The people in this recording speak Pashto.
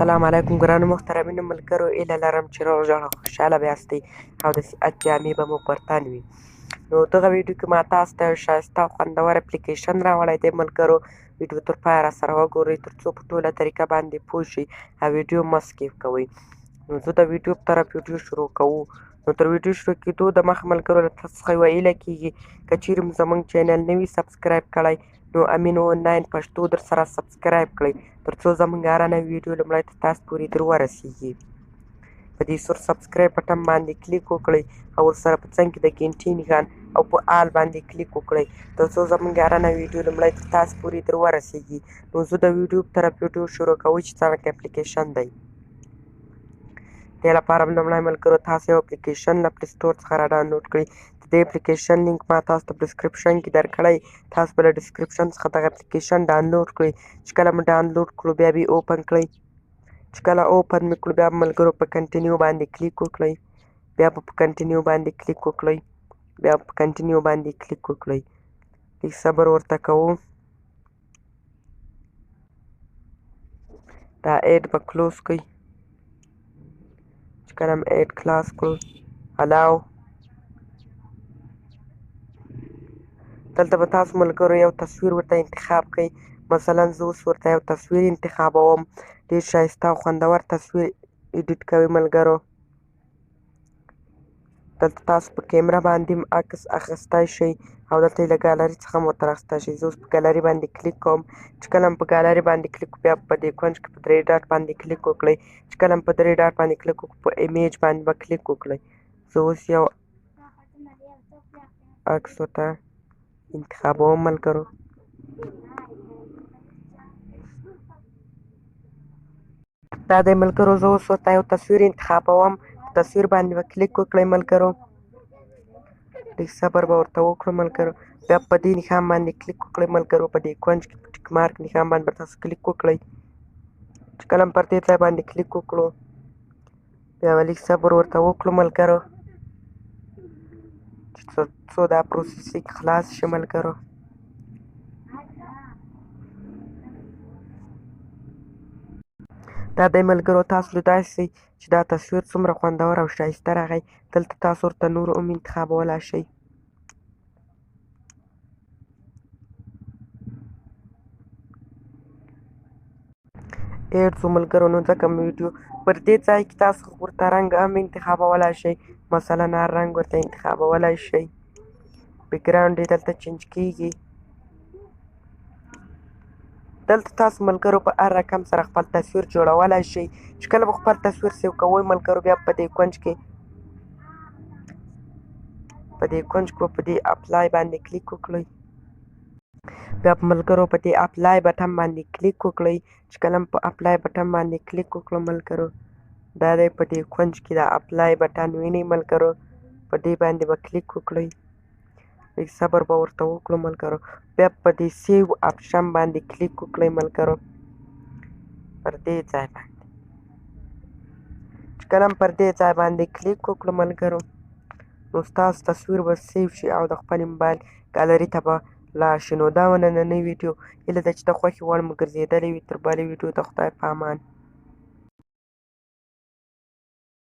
السلام علیکم ګرانو محترمینو ملګرو، هیله لرم چې روغ جوړ او خوشحاله به یاستئ او د صحت جامې به مو پر تن وي. نو دغه ویډیو کې ما تاسو ته یو ښایسته او خوندور اپلیکیشن راوړی دی ملګرو. ویډیو تر پایه راسره وګورئ تر څو په ټوله طریقه باندې پوه شئ او ویډیو مه سکیپ کوئ. نو زه د ویډیو په طرف ویډیو شروع کوو. نو تر ویډیو شروع کېدو دمخه ملګرو له تاسو څخه یوه هیله کېږي که چیرې مو زموږ چینل نه وي سبسکرایب کړی نو امین آنلاین پښتو در سره سبسکرایب کړئ تر څو زموږ هره نوې ویډیو لومړی تر تاسو پورې در ورسیږي. په دې سور سبسکرایب بټن باندې کلیک وکړئ او ورسره په څنګ کې د ګنټۍ نښان او په آل باندې کلیک وکړئ تر څو زموږ هره نوې ویډیو لومړی تر تاسو پورې در ورسیږي. نو زه د ویډیو په طرف ویډیو شروع کوو چې څرنګه اپلیکیشن دی. دې لپاره لومړی ملګرو تاسو یو اپلیکیشن له پلی سټور څخه را ډاونلوډ کړئ. د دې اپلیکیشن لینک ما تاسو ته په ډسکرپشن کې درکړی. تاسو به له ډسکرپشن څخه دغه اپلیکیشن ډاونلوډ کړئ. چې کله مو ډاونلوډ کړو بیا به یې اوپن کړئ. چې کله اوپن مې کړو بیا به ملګرو په کنټینیو باندې کلیک وکړئ. بیا به په کنټینیو باندې کلیک وکړئ. بیا په کنټینیو باندې کلیک وکړئ. لږ صبر ورته کوو. دا ایډ به کلوز کړئ. چې کله مې ایډ خلاص کړو الاو. دلته به تاسو ملګرو یو تصویر ورته انتخاب کړئ. مثلا زه اوس ورته یو تصویر انتخابوم. ډېر ښایسته او خوندور تصویر ایډیټ کوي ملګرو. دلته تاسو په کیمره باندې هم عکس اخیستی شئ او دلته یې له ګالري څخه هم ورته راخیستی شئ. زه اوس په ګالري باندې کلیک کوم. چې کله مو په ګالري باندې کلیک بیا په دې کونج کې په 3 ډاټ باندې کلیک وکړئ. چې کله مو په 3 ډاټ باندې کلیک وکړو په ایمیج باندې به کلیک وکړئ. زه اوس یو عکس ورته انتخابوم ملګرو. دا دی ملګرو زه اوس ورته یو تصویر انتخابوم. تصویر باندې به کلیک وکړئ ملګرو. لږ صبر به ورته وکړو ملګرو. بیا په دې نښان باندې کلیک وکړئ ملګرو. په دې کونج کې په ټیک مارک نښان باندې به تاسو کلیک وکړئ. چې کله هم پر دې ځای باندې کلیک وکړو بیا به لږ صبر ورته وکړو ملګرو چې تر څو دا پروسیسینګ خلاص شي ملګرو. دا دی ملګرو تاسو لیدای شئ چې دا تصویر څومره خوندور او ښایسته راغی. دلته تاسو ورته نور هم انتخابولی شئ. ایډ څو ملګرو نو ځکه مې ویډیو پر دې ځای کې تاسو ورته رنګ هم انتخابولی شئ. مثلا هر رنګ ورته انتخابولی شئ. بیکګراونډ یې دلته چینج کیږي. دلته تاسو ملګرو په هر رقم سره خپل تصویر جوړولی شئ. چې کله به خپل تصویر سیو کوئ ملګرو بیا په دې کونج کې په دې اپلای باندې کلیک وکړئ. بیا په ملګرو په دې اپلای بټن باندې کلیک وکړئ. چې کله په اپلای بټن باندې کلیک وکړو ملګرو دا دی په دې کونج کې دا اپلای بټن وینئ ملګرو. په دې باندې به کلیک وکړئ. لږ صبر به ورته وکړو ملګرو. بیا په دې سیو اپشن باندې کلیک وکړئ ملګرو پر دې ځای باندې. چې کله هم پر دې ځای باندې کلیک وکړو ملګرو نو ستاسو تصویر به سیو شي او د خپل موبایل ګالري ته به لاړ شي. نو دا و نننۍ ویډیو هیله ده چې د خوښې وړ مو ګرځېدلې وي. تر بلې ویډیو د خدای په امان.